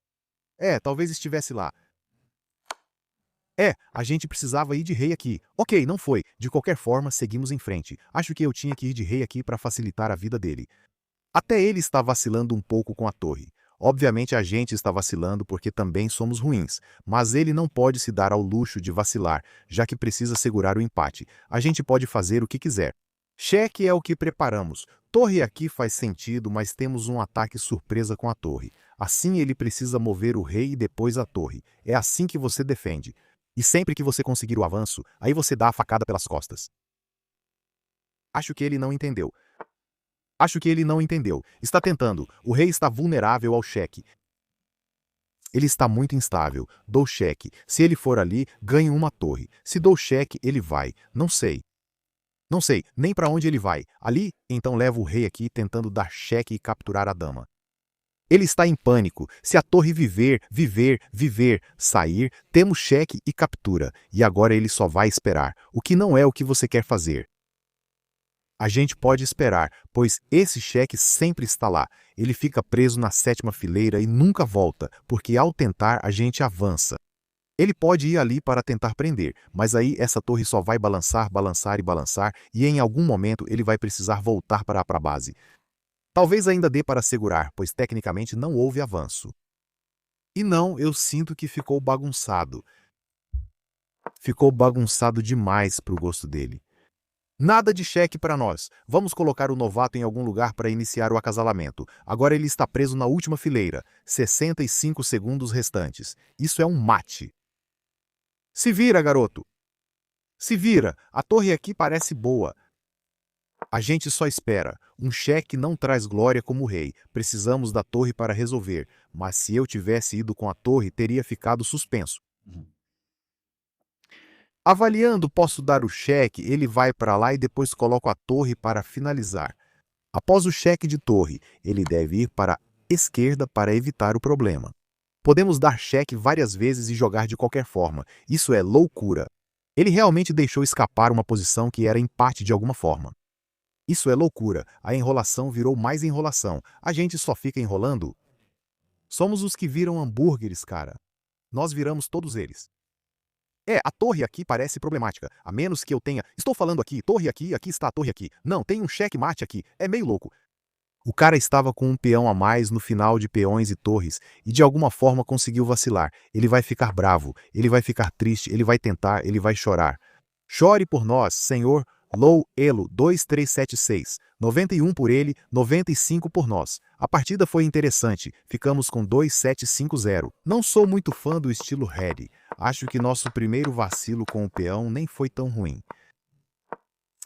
S1: Talvez estivesse lá. A gente precisava ir de rei aqui. Ok, não foi. De qualquer forma, seguimos em frente. Acho que eu tinha que ir de rei aqui para facilitar a vida dele. Até ele está vacilando um pouco com a torre. Obviamente a gente está vacilando porque também somos ruins, mas ele não pode se dar ao luxo de vacilar, já que precisa segurar o empate. A gente pode fazer o que quiser. Cheque é o que preparamos. Torre aqui faz sentido, mas temos um ataque surpresa com a torre. Assim ele precisa mover o rei e depois a torre. É assim que você defende. E sempre que você conseguir o avanço, aí você dá a facada pelas costas. Acho que ele não entendeu. Está tentando. O rei está vulnerável ao cheque. Ele está muito instável. Dou cheque. Se ele for ali, ganho uma torre. Se dou cheque, ele vai. Não sei. Não sei nem para onde ele vai. Ali, então levo o rei aqui tentando dar cheque e capturar a dama. Ele está em pânico. Se a torre viver, sair, temos cheque e captura. E agora ele só vai esperar, o que não é o que você quer fazer. A gente pode esperar, pois esse cheque sempre está lá. Ele fica preso na 7ª fileira e nunca volta, porque ao tentar a gente avança. Ele pode ir ali para tentar prender, mas aí essa torre só vai balançar, balançar e balançar, e em algum momento ele vai precisar voltar para a base. Talvez ainda dê para segurar, pois tecnicamente não houve avanço. E não, eu sinto que ficou bagunçado. Ficou bagunçado demais para o gosto dele. Nada de cheque para nós. Vamos colocar o novato em algum lugar para iniciar o acasalamento. Agora ele está preso na última fileira. 65 segundos restantes. Isso é um mate. Se vira, garoto. Se vira. A torre aqui parece boa. A gente só espera. Um cheque não traz glória como rei. Precisamos da torre para resolver. Mas se eu tivesse ido com a torre, teria ficado suspenso. Avaliando, posso dar o cheque, ele vai para lá e depois coloco a torre para finalizar. Após o cheque de torre, ele deve ir para a esquerda para evitar o problema. Podemos dar cheque várias vezes e jogar de qualquer forma. Isso é loucura. Ele realmente deixou escapar uma posição que era empate de alguma forma. Isso é loucura. A enrolação virou mais enrolação. A gente só fica enrolando. Somos os que viram hambúrgueres, cara. Nós viramos todos eles. A torre aqui parece problemática, a menos que eu tenha... Estou falando aqui, torre aqui, aqui está a torre aqui. Não, tem um cheque-mate aqui, é meio louco. O cara estava com um peão a mais no final de peões e torres, e de alguma forma conseguiu vacilar. Ele vai ficar bravo, ele vai ficar triste, ele vai tentar, ele vai chorar. Chore por nós, senhor Low Elo 2376. 91 por ele, 95 por nós. A partida foi interessante, ficamos com 2750. Não sou muito fã do estilo Red. Acho que nosso primeiro vacilo com o peão nem foi tão ruim.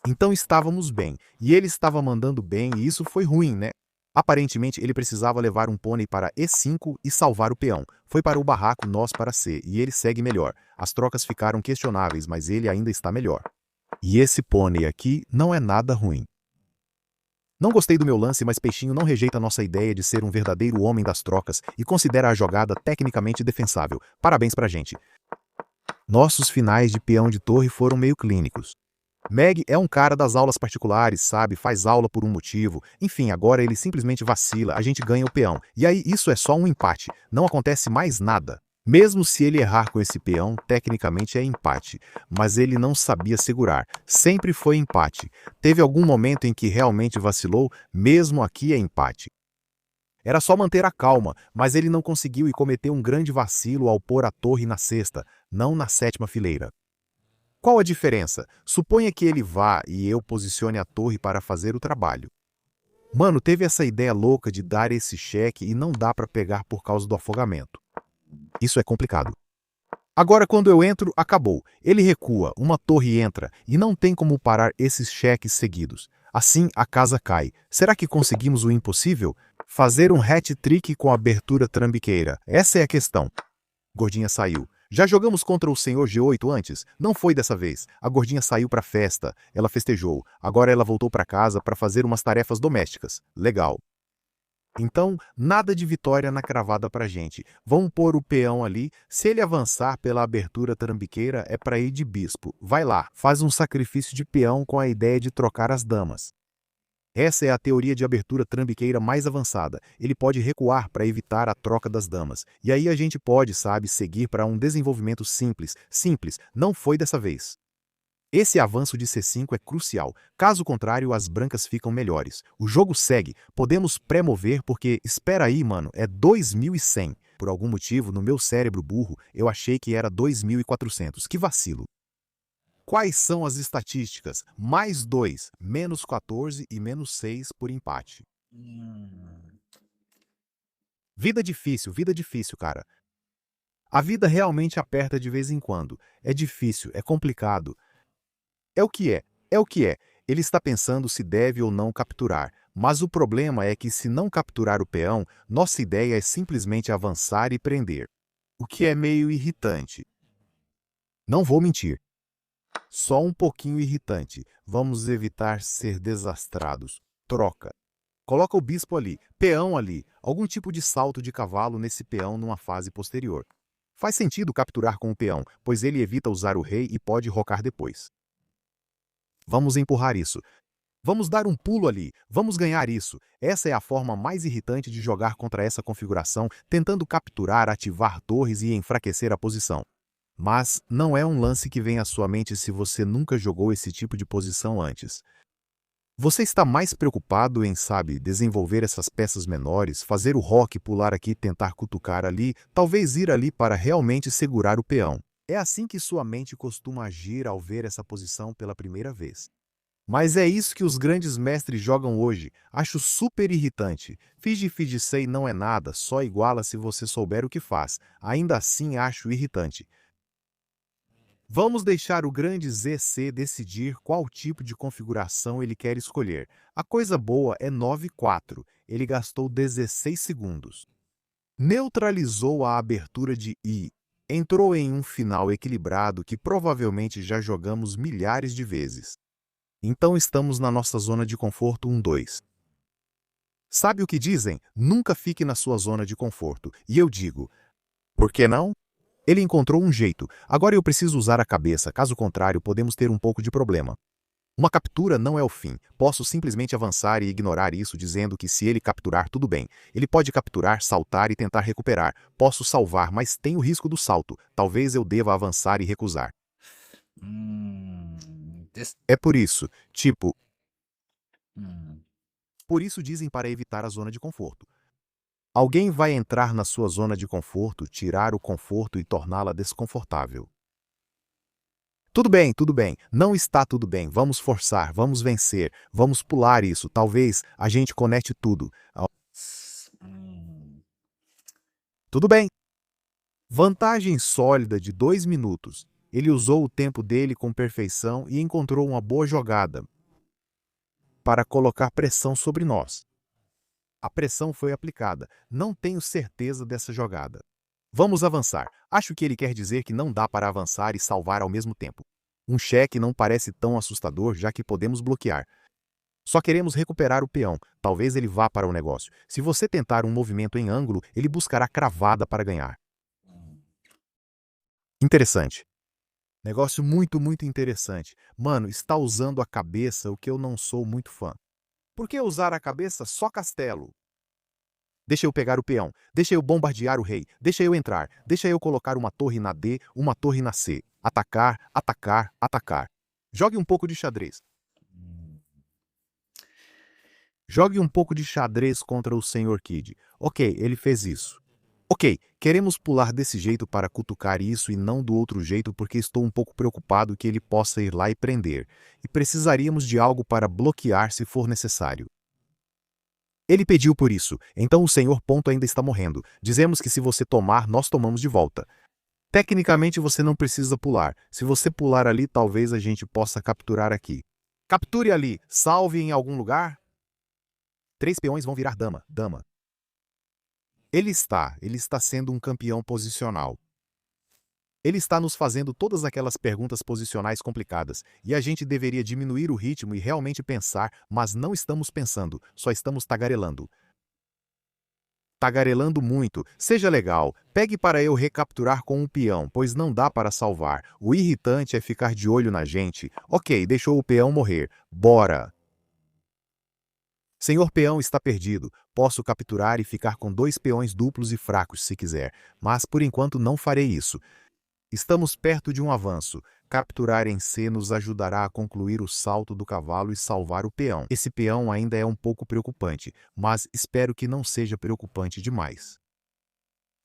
S1: Então estávamos bem, e ele estava mandando bem e isso foi ruim, né? Aparentemente ele precisava levar um pônei para E5 e salvar o peão. Foi para o barraco nós para C e ele segue melhor. As trocas ficaram questionáveis, mas ele ainda está melhor. E esse pônei aqui não é nada ruim. Não gostei do meu lance, mas Peixinho não rejeita nossa ideia de ser um verdadeiro homem das trocas e considera a jogada tecnicamente defensável. Parabéns pra gente. Nossos finais de peão de torre foram meio clínicos. Meg é um cara das aulas particulares, sabe? Faz aula por um motivo. Enfim, agora ele simplesmente vacila, a gente ganha o peão. E aí isso é só um empate. Não acontece mais nada. Mesmo se ele errar com esse peão, tecnicamente é empate. Mas ele não sabia segurar. Sempre foi empate. Teve algum momento em que realmente vacilou, mesmo aqui é empate. Era só manter a calma, mas ele não conseguiu e cometeu um grande vacilo ao pôr a torre na sexta, não na sétima fileira. Qual a diferença? Suponha que ele vá e eu posicione a torre para fazer o trabalho. Mano, teve essa ideia louca de dar esse cheque e não dá para pegar por causa do afogamento. Isso é complicado. Agora quando eu entro, acabou. Ele recua, uma torre entra e não tem como parar esses cheques seguidos. Assim a casa cai. Será que conseguimos o impossível? Fazer um hat-trick com abertura trambiqueira. Essa é a questão. Gordinha saiu. Já jogamos contra o senhor G8 antes? Não foi dessa vez. A gordinha saiu pra festa. Ela festejou. Agora ela voltou pra casa para fazer umas tarefas domésticas. Legal. Então, nada de vitória na cravada pra gente. Vamos pôr o peão ali. Se ele avançar pela abertura trambiqueira, é pra ir de bispo. Vai lá, faz um sacrifício de peão com a ideia de trocar as damas. Essa é a teoria de abertura trambiqueira mais avançada. Ele pode recuar para evitar a troca das damas. E aí a gente pode, sabe, seguir para um desenvolvimento simples. Simples, não foi dessa vez. Esse avanço de C5 é crucial. Caso contrário, as brancas ficam melhores. O jogo segue. Podemos pré-mover porque, espera aí, mano, é 2100. Por algum motivo, no meu cérebro burro, eu achei que era 2400. Que vacilo. Quais são as estatísticas? Mais 2, menos 14 e menos 6 por empate. Vida difícil, cara. A vida realmente aperta de vez em quando. É difícil, é complicado. É o que é, é o que é. Ele está pensando se deve ou não capturar. Mas o problema é que se não capturar o peão, nossa ideia é simplesmente avançar e prender. O que é meio irritante. Não vou mentir. Só um pouquinho irritante. Vamos evitar ser desastrados. Troca. Coloca o bispo ali, peão ali, algum tipo de salto de cavalo nesse peão numa fase posterior. Faz sentido capturar com o peão, pois ele evita usar o rei e pode rocar depois. Vamos empurrar isso. Vamos dar um pulo ali, vamos ganhar isso. Essa é a forma mais irritante de jogar contra essa configuração, tentando capturar, ativar torres e enfraquecer a posição. Mas não é um lance que vem à sua mente se você nunca jogou esse tipo de posição antes. Você está mais preocupado em, sabe, desenvolver essas peças menores, fazer o roque pular aqui, tentar cutucar ali, talvez ir ali para realmente segurar o peão. É assim que sua mente costuma agir ao ver essa posição pela primeira vez. Mas é isso que os grandes mestres jogam hoje. Acho super irritante. Fiji-Fiji-Sei não é nada, só iguala se você souber o que faz. Ainda assim acho irritante. Vamos deixar o grande ZC decidir qual tipo de configuração ele quer escolher. A coisa boa é 9-4. Ele gastou 16 segundos. Neutralizou a abertura de I. Entrou em um final equilibrado que provavelmente já jogamos milhares de vezes. Então estamos na nossa zona de conforto 1-2. Sabe o que dizem? Nunca fique na sua zona de conforto. E eu digo, por que não? Ele encontrou um jeito. Agora eu preciso usar a cabeça, caso contrário podemos ter um pouco de problema. Uma captura não é o fim. Posso simplesmente avançar e ignorar isso dizendo que se ele capturar tudo bem. Ele pode capturar, saltar e tentar recuperar. Posso salvar, mas tem o risco do salto. Talvez eu deva avançar e recusar. É por isso, tipo... Por isso dizem para evitar a zona de conforto. Alguém vai entrar na sua zona de conforto, tirar o conforto e torná-la desconfortável. Tudo bem, não está tudo bem, vamos forçar, vamos vencer, vamos pular isso, talvez a gente conecte tudo. Tudo bem. Vantagem sólida de 2 minutos. Ele usou o tempo dele com perfeição e encontrou uma boa jogada para colocar pressão sobre nós. A pressão foi aplicada. Não tenho certeza dessa jogada. Vamos avançar. Acho que ele quer dizer que não dá para avançar e salvar ao mesmo tempo. Um cheque não parece tão assustador, já que podemos bloquear. Só queremos recuperar o peão. Talvez ele vá para o negócio. Se você tentar um movimento em ângulo, ele buscará cravada para ganhar. Interessante. Negócio muito interessante. Mano, está usando a cabeça, o que eu não sou muito fã. Por que usar a cabeça só castelo? Deixa eu pegar o peão, deixa eu bombardear o rei, deixa eu entrar, deixa eu colocar uma torre na D, uma torre na C. Atacar, atacar, atacar. Jogue um pouco de xadrez. Jogue um pouco de xadrez contra o Sr. Kid. Ok, ele fez isso. Ok, queremos pular desse jeito para cutucar isso e não do outro jeito porque estou um pouco preocupado que ele possa ir lá e prender. E precisaríamos de algo para bloquear se for necessário. Ele pediu por isso, então o Sr. Ponto ainda está morrendo. Dizemos que se você tomar, nós tomamos de volta. Tecnicamente você não precisa pular. Se você pular ali, talvez a gente possa capturar aqui. Capture ali, salve em algum lugar. 3 peões vão virar dama, dama. Ele está sendo um campeão posicional. Ele está nos fazendo todas aquelas perguntas posicionais complicadas, e a gente deveria diminuir o ritmo e realmente pensar, mas não estamos pensando, só estamos tagarelando. Tagarelando muito, seja legal, pegue para eu recapturar com um peão, pois não dá para salvar. O irritante é ficar de olho na gente. Ok, deixou o peão morrer. Bora! Senhor peão está perdido. Posso capturar e ficar com 2 peões duplos e fracos se quiser, mas por enquanto não farei isso. Estamos perto de um avanço. Capturar em C nos ajudará a concluir o salto do cavalo e salvar o peão. Esse peão ainda é um pouco preocupante, mas espero que não seja preocupante demais.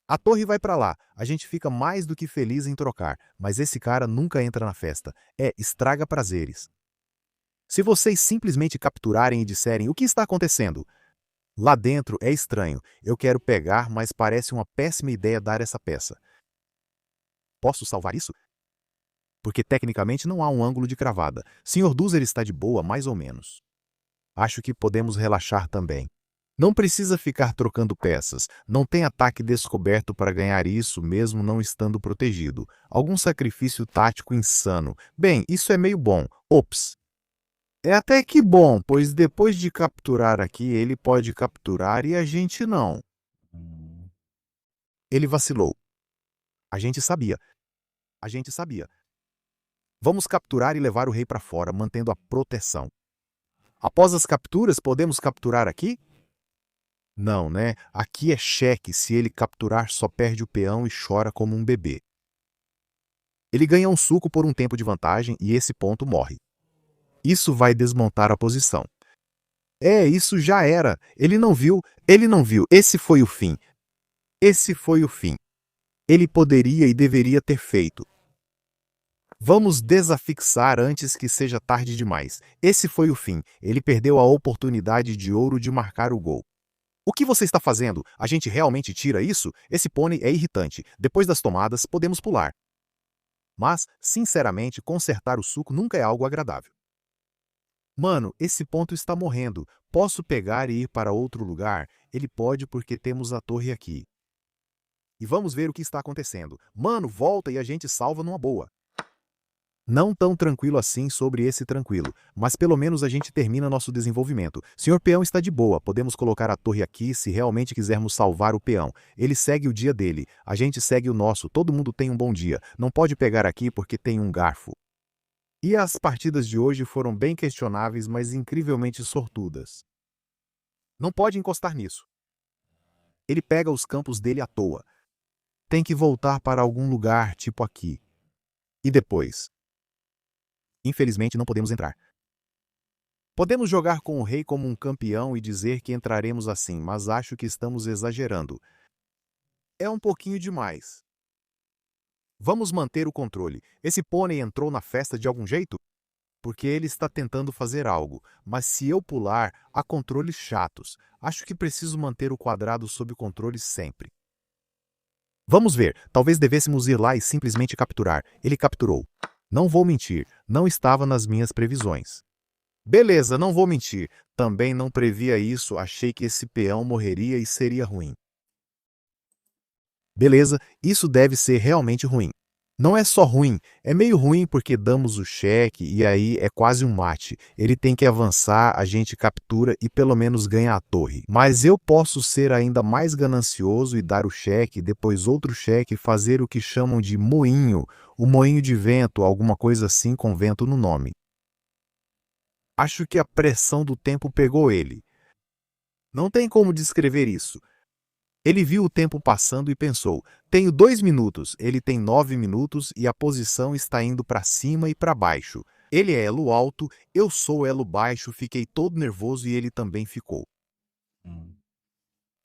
S1: A torre vai para lá. A gente fica mais do que feliz em trocar, mas esse cara nunca entra na festa. Estraga prazeres. Se vocês simplesmente capturarem e disserem o que está acontecendo, lá dentro é estranho. Eu quero pegar, mas parece uma péssima ideia dar essa peça. Posso salvar isso? Porque tecnicamente não há um ângulo de cravada. Sr. Duzer está de boa, mais ou menos. Acho que podemos relaxar também. Não precisa ficar trocando peças. Não tem ataque descoberto para ganhar isso, mesmo não estando protegido. Algum sacrifício tático insano. Bem, isso é meio bom. Ops! É até que bom, pois depois de capturar aqui, ele pode capturar e a gente não. Ele vacilou. A gente sabia. A gente sabia. Vamos capturar e levar o rei para fora, mantendo a proteção. Após as capturas, podemos capturar aqui? Não, né? Aqui é cheque. Se ele capturar, só perde o peão e chora como um bebê. Ele ganha um suco por um tempo de vantagem e esse ponto morre. Isso vai desmontar a posição. Isso já era. Ele não viu. Esse foi o fim. Esse foi o fim. Ele poderia e deveria ter feito. Vamos desafixar antes que seja tarde demais. Esse foi o fim. Ele perdeu a oportunidade de ouro de marcar o gol. O que você está fazendo? A gente realmente tira isso? Esse pônei é irritante. Depois das tomadas, podemos pular. Mas, sinceramente, consertar o suco nunca é algo agradável. Mano, esse ponto está morrendo. Posso pegar e ir para outro lugar? Ele pode porque temos a torre aqui. E vamos ver o que está acontecendo. Mano, volta e a gente salva numa boa. Não tão tranquilo assim sobre esse tranquilo, mas pelo menos a gente termina nosso desenvolvimento. Senhor peão está de boa, podemos colocar a torre aqui se realmente quisermos salvar o peão. Ele segue o dia dele, a gente segue o nosso, todo mundo tem um bom dia. Não pode pegar aqui porque tem um garfo. E as partidas de hoje foram bem questionáveis, mas incrivelmente sortudas. Não pode encostar nisso. Ele pega os campos dele à toa. Tem que voltar para algum lugar, tipo aqui. E depois? Infelizmente não podemos entrar. Podemos jogar com o rei como um campeão e dizer que entraremos assim, mas acho que estamos exagerando. É um pouquinho demais. Vamos manter o controle. Esse pônei entrou na festa de algum jeito? Porque ele está tentando fazer algo, mas se eu pular, há controles chatos. Acho que preciso manter o quadrado sob controle sempre. Vamos ver, talvez devêssemos ir lá e simplesmente capturar. Ele capturou. Não vou mentir, não estava nas minhas previsões. Beleza, não vou mentir. Também não previa isso, achei que esse peão morreria e seria ruim. Beleza, isso deve ser realmente ruim. Não é só ruim, é meio ruim porque damos o cheque e aí é quase um mate. Ele tem que avançar, a gente captura e pelo menos ganha a torre. Mas eu posso ser ainda mais ganancioso e dar o cheque, depois outro cheque e fazer o que chamam de moinho, o moinho de vento, alguma coisa assim com vento no nome. Acho que a pressão do tempo pegou ele. Não tem como descrever isso. Ele viu o tempo passando e pensou, tenho 2 minutos, ele tem 9 minutos e a posição está indo para cima e para baixo. Ele é elo alto, eu sou elo baixo, fiquei todo nervoso e ele também ficou.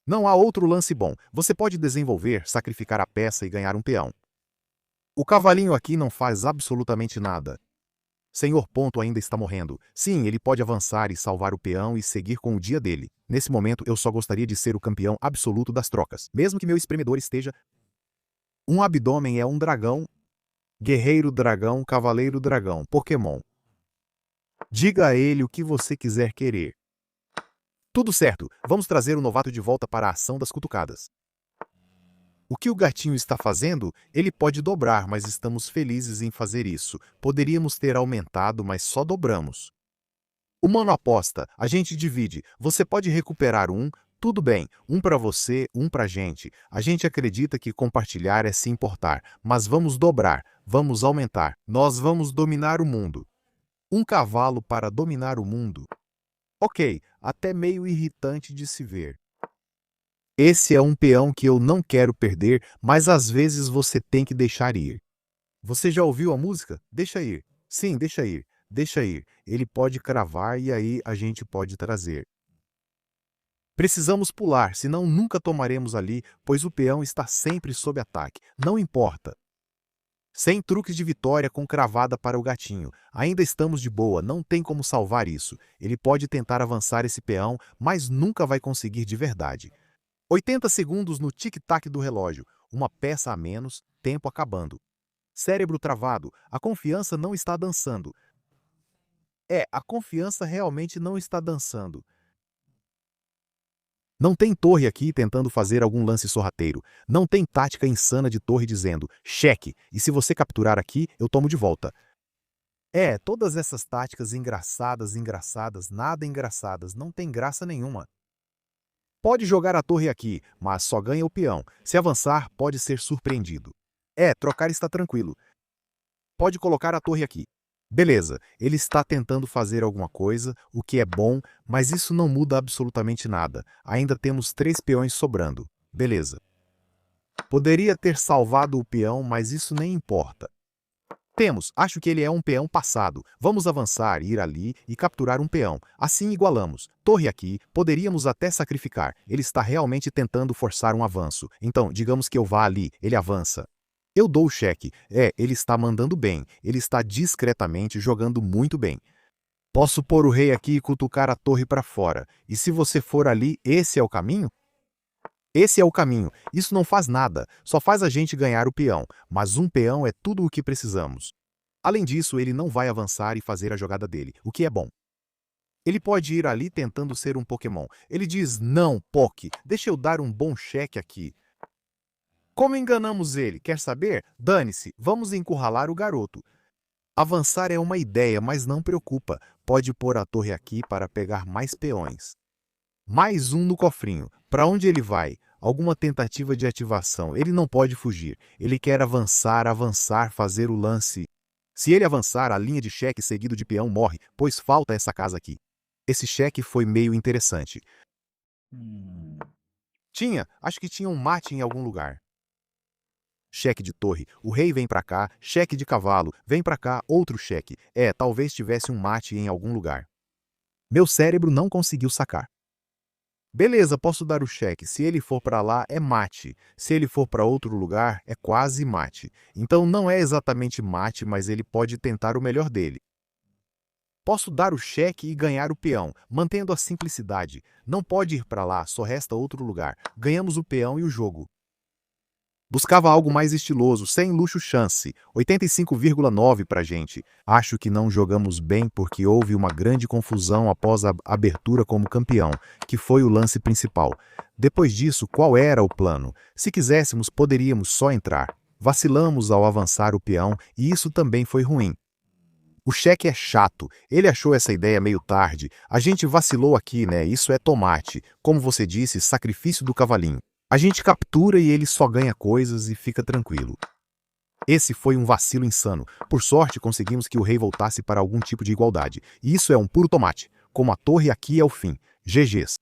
S1: Não há outro lance bom, você pode desenvolver, sacrificar a peça e ganhar um peão. O cavalinho aqui não faz absolutamente nada. Senhor Ponto ainda está morrendo. Sim, ele pode avançar e salvar o peão e seguir com o dia dele. Nesse momento, eu só gostaria de ser o campeão absoluto das trocas. Mesmo que meu espremedor esteja... Um abdômen é um dragão. Guerreiro dragão, cavaleiro dragão, Pokémon. Diga a ele o que você quiser querer. Tudo certo, vamos trazer o novato de volta para a ação das cutucadas. O que o gatinho está fazendo, ele pode dobrar, mas estamos felizes em fazer isso. Poderíamos ter aumentado, mas só dobramos. O mano aposta, a gente divide. Você pode recuperar um, tudo bem, um para você, um para a gente. A gente acredita que compartilhar é se importar, mas vamos dobrar, vamos aumentar. Nós vamos dominar o mundo. Um cavalo para dominar o mundo. Ok, até meio irritante de se ver. Esse é um peão que eu não quero perder, mas às vezes você tem que deixar ir. Você já ouviu a música? Deixa ir. Sim, deixa ir. Deixa ir. Ele pode cravar e aí a gente pode trazer. Precisamos pular, senão nunca tomaremos ali, pois o peão está sempre sob ataque. Não importa. Sem truques de vitória com cravada para o gatinho. Ainda estamos de boa, não tem como salvar isso. Ele pode tentar avançar esse peão, mas nunca vai conseguir de verdade. 80 segundos no tic-tac do relógio, uma peça a menos, tempo acabando. Cérebro travado, a confiança não está dançando. A confiança realmente não está dançando. Não tem torre aqui tentando fazer algum lance sorrateiro. Não tem tática insana de torre dizendo, cheque, e se você capturar aqui, eu tomo de volta. Todas essas táticas engraçadas, nada engraçadas, não tem graça nenhuma. Pode jogar a torre aqui, mas só ganha o peão. Se avançar, pode ser surpreendido. Trocar está tranquilo. Pode colocar a torre aqui. Beleza, ele está tentando fazer alguma coisa, o que é bom, mas isso não muda absolutamente nada. Ainda temos 3 peões sobrando. Beleza. Poderia ter salvado o peão, mas isso nem importa. Acho que ele é um peão passado. Vamos avançar, ir ali e capturar um peão. Assim igualamos. Torre aqui, poderíamos até sacrificar. Ele está realmente tentando forçar um avanço. Então, digamos que eu vá ali, ele avança. Eu dou o cheque. Ele está mandando bem. Ele está discretamente jogando muito bem. Posso pôr o rei aqui e cutucar a torre para fora. E se você for ali, esse é o caminho? Esse é o caminho. Isso não faz nada. Só faz a gente ganhar o peão. Mas um peão é tudo o que precisamos. Além disso, ele não vai avançar e fazer a jogada dele, o que é bom. Ele pode ir ali tentando ser um Pokémon. Ele diz, não, Poké, deixa eu dar um bom cheque aqui. Como enganamos ele? Quer saber? Dane-se, vamos encurralar o garoto. Avançar é uma ideia, mas não preocupa. Pode pôr a torre aqui para pegar mais peões. Mais um no cofrinho. Para onde ele vai? Alguma tentativa de ativação. Ele não pode fugir. Ele quer avançar, fazer o lance. Se ele avançar, a linha de cheque seguido de peão morre, pois falta essa casa aqui. Esse cheque foi meio interessante. Acho que tinha um mate em algum lugar. Cheque de torre, o rei vem pra cá, cheque de cavalo, vem pra cá, outro cheque. Talvez tivesse um mate em algum lugar. Meu cérebro não conseguiu sacar. Beleza, posso dar o cheque. Se ele for pra lá, é mate. Se ele for pra outro lugar, é quase mate. Então não é exatamente mate, mas ele pode tentar o melhor dele. Posso dar o cheque e ganhar o peão, mantendo a simplicidade. Não pode ir pra lá, só resta outro lugar. Ganhamos o peão e o jogo. Buscava algo mais estiloso, sem luxo chance. 85,9 pra gente. Acho que não jogamos bem porque houve uma grande confusão após a abertura como campeão, que foi o lance principal. Depois disso, qual era o plano? Se quiséssemos, poderíamos só entrar. Vacilamos ao avançar o peão e isso também foi ruim. O cheque é chato. Ele achou essa ideia meio tarde. A gente vacilou aqui, né? Isso é tomate. Como você disse, sacrifício do cavalinho. A gente captura e ele só ganha coisas e fica tranquilo. Esse foi um vacilo insano. Por sorte, conseguimos que o rei voltasse para algum tipo de igualdade. E isso é um puro tomate. Como a torre aqui é o fim. GGs.